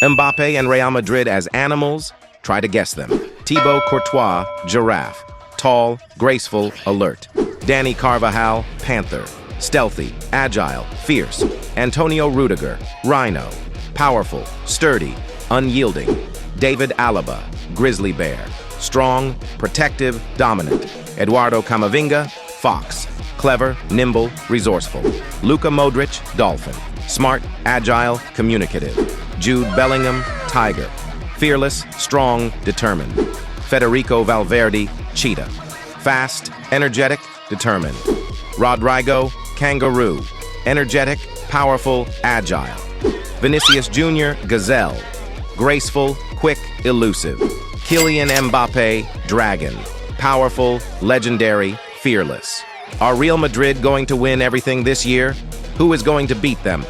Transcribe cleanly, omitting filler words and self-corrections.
Mbappe and Real Madrid as animals? Try to guess them. Thibaut Courtois, giraffe. Tall, graceful, alert. Danny Carvajal, panther. Stealthy, agile, fierce. Antonio Rudiger, rhino. Powerful, sturdy, unyielding. David Alaba, grizzly bear. Strong, protective, dominant. Eduardo Camavinga, fox. Clever, nimble, resourceful. Luka Modric, dolphin. Smart, agile, communicative. Jude Bellingham, tiger. Fearless, strong, determined. Federico Valverde, cheetah. Fast, energetic, determined. Rodrigo, kangaroo. Energetic, powerful, agile. Vinicius Jr., gazelle. Graceful, quick, elusive. Kylian Mbappe, dragon. Powerful, legendary, fearless. Are Real Madrid going to win everything this year? Who is going to beat them?